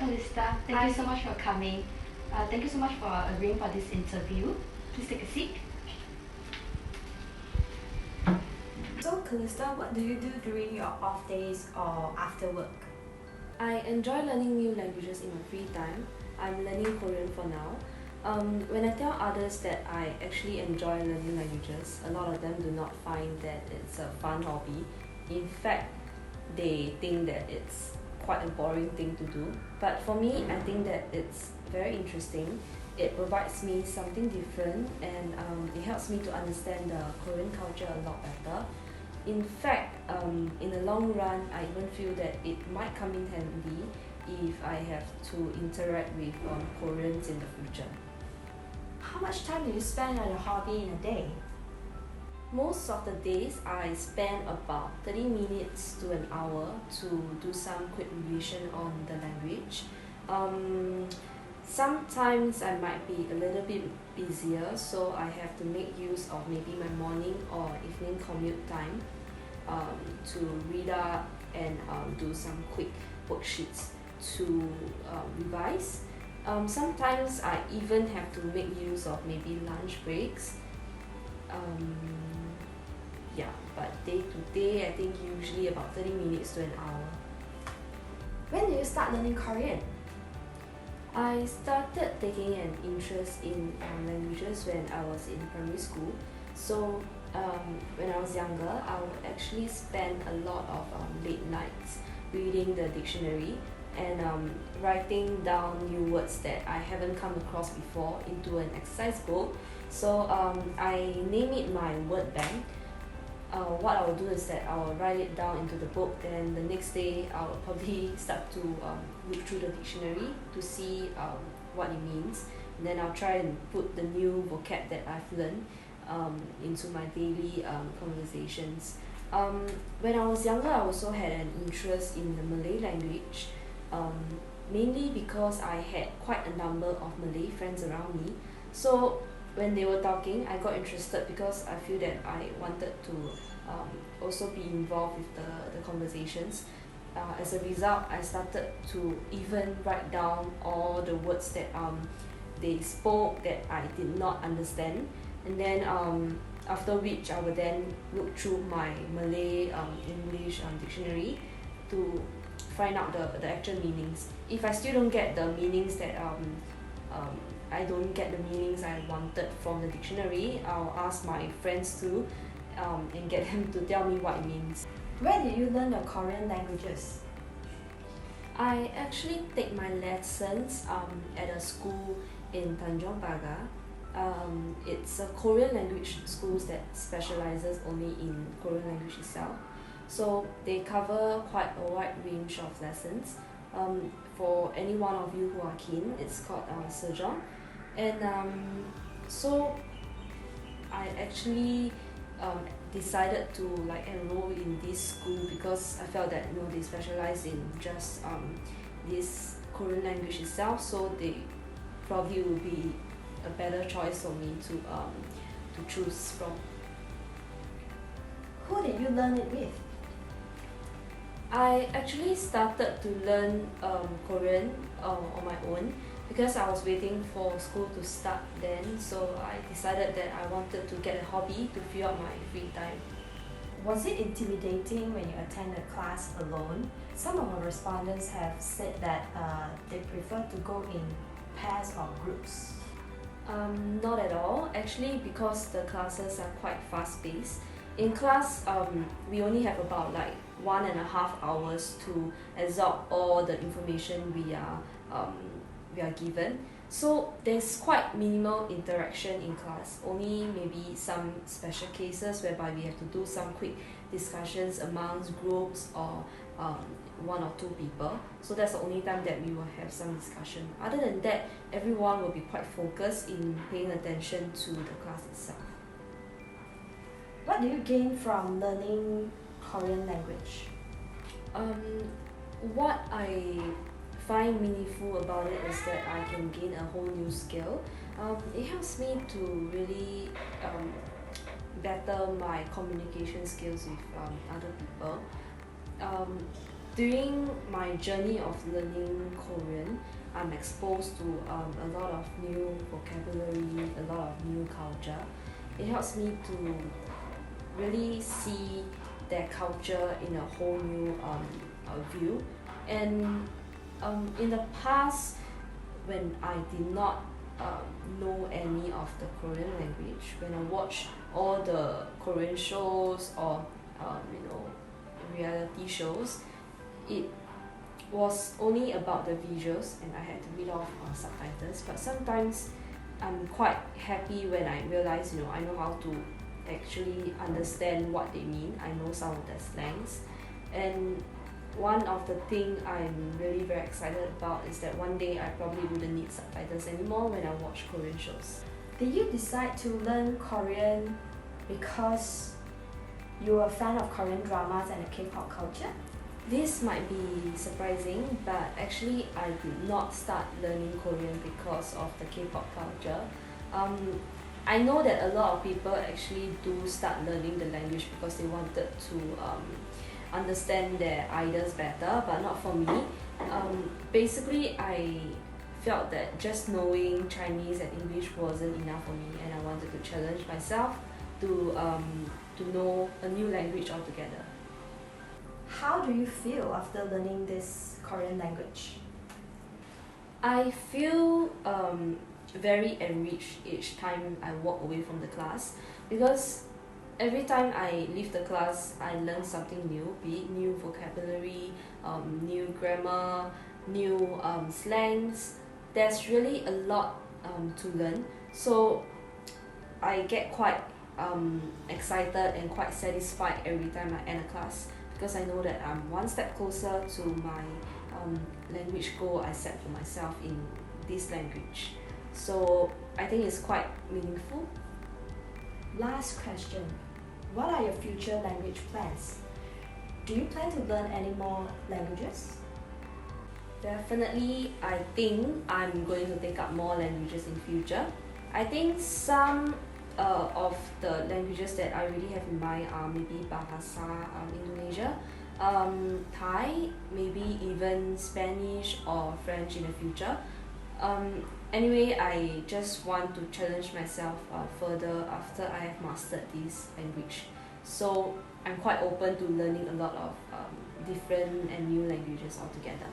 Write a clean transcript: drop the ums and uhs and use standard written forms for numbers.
Calista. Thank you so much for coming. Thank you so much for agreeing for this interview. Please take a seat. So Calista, what do you do during your off days or after work? I enjoy learning new languages in my free time. I'm learning Korean for now. When I tell others that I actually enjoy learning languages, a lot of them do not find that it's a fun hobby. In fact, they think that it's quite a boring thing to do. But for me, I think that it's very interesting. It provides me something different and it helps me to understand the Korean culture a lot better. In fact, in the long run, I even feel that it might come in handy if I have to interact with Koreans in the future. How much time do you spend on your hobby in a day? Most of the days, I spend about 30 minutes to an hour to do some quick revision on the language. Sometimes I might be a little bit busier, so I have to make use of maybe my morning or evening commute time to read up and do some quick worksheets to revise. Sometimes I even have to make use of maybe lunch breaks. But day to day, I think usually about 30 minutes to an hour. When do you start learning Korean? I started taking an interest in languages when I was in primary school. So when I was younger, I would actually spend a lot of late nights reading the dictionary and writing down new words that I haven't come across before into an exercise book. So I name it my word bank. What I will do is that I will write it down into the book, then the next day I will probably start to look through the dictionary to see what it means. And then I'll try and put the new vocab that I've learned into my daily conversations. When I was younger, I also had an interest in the Malay language, mainly because I had quite a number of Malay friends around me. So when they were talking, I got interested because I feel that I wanted to also be involved with the conversations. As a result, I started to even write down all the words that they spoke that I did not understand. And then after which I would then look through my Malay English dictionary to find out the actual meanings. If I still don't get the meanings that I don't get the meanings I wanted from the dictionary, I'll ask my friends to and get them to tell me what it means. Where did you learn the Korean languages? I actually take my lessons at a school in Tanjong Pagar. It's a Korean language school that specializes only in Korean language itself. So they cover quite a wide range of lessons. For any one of you who are keen, it's called Sejong. And so I actually decided to enroll in this school because I felt that they specialize in just this Korean language itself, so they probably will be a better choice for me to choose from. Who did you learn it with? I actually started to learn Korean on my own because I was waiting for school to start then, so I decided that I wanted to get a hobby to fill up my free time. Was it intimidating when you attend a class alone? Some of our respondents have said that they prefer to go in pairs or groups. Not at all, actually, because the classes are quite fast-paced. In class, we only have about 1.5 hours to absorb all the information we are given. So there's quite minimal interaction in class, only maybe some special cases whereby we have to do some quick discussions amongst groups or one or two people. So that's the only time that we will have some discussion. Other than that, everyone will be quite focused in paying attention to the class itself. What do you gain from learning Korean language? What I find meaningful about it is that I can gain a whole new skill. It helps me to really better my communication skills with other people. During my journey of learning Korean, I'm exposed to a lot of new vocabulary, a lot of new culture. It helps me to really see their culture in a whole new view. And in the past, when I did not know any of the Korean language, when I watched all the Korean shows or reality shows, it was only about the visuals and I had to read off subtitles. But sometimes I'm quite happy when I realize I know how to actually understand what they mean. I know some of their slangs, and one of the thing I'm really very excited about is that one day I probably wouldn't need subtitles anymore when I watch Korean shows. Did you decide to learn Korean because you were a fan of Korean dramas and the K-pop culture? This might be surprising, but actually I did not start learning Korean because of the K-pop culture. I know that a lot of people actually do start learning the language because they wanted to understand their idols better, but not for me. Basically, I felt that just knowing Chinese and English wasn't enough for me, and I wanted to challenge myself to know a new language altogether. How do you feel after learning this Korean language? I feel very enriched each time I walk away from the class, because every time I leave the class, I learn something new, be it new vocabulary, new grammar, new slangs. There's really a lot to learn. So I get quite excited and quite satisfied every time I end a class, because I know that I'm one step closer to my language goal I set for myself in this language. So I think it's quite meaningful. Last question. What are your future language plans? Do you plan to learn any more languages? Definitely, I think I'm going to take up more languages in future. I think some of the languages that I really have in mind are maybe Bahasa Indonesia, Thai, maybe even Spanish or French in the future. Anyway, I just want to challenge myself further after I have mastered this language. So I'm quite open to learning a lot of different and new languages altogether.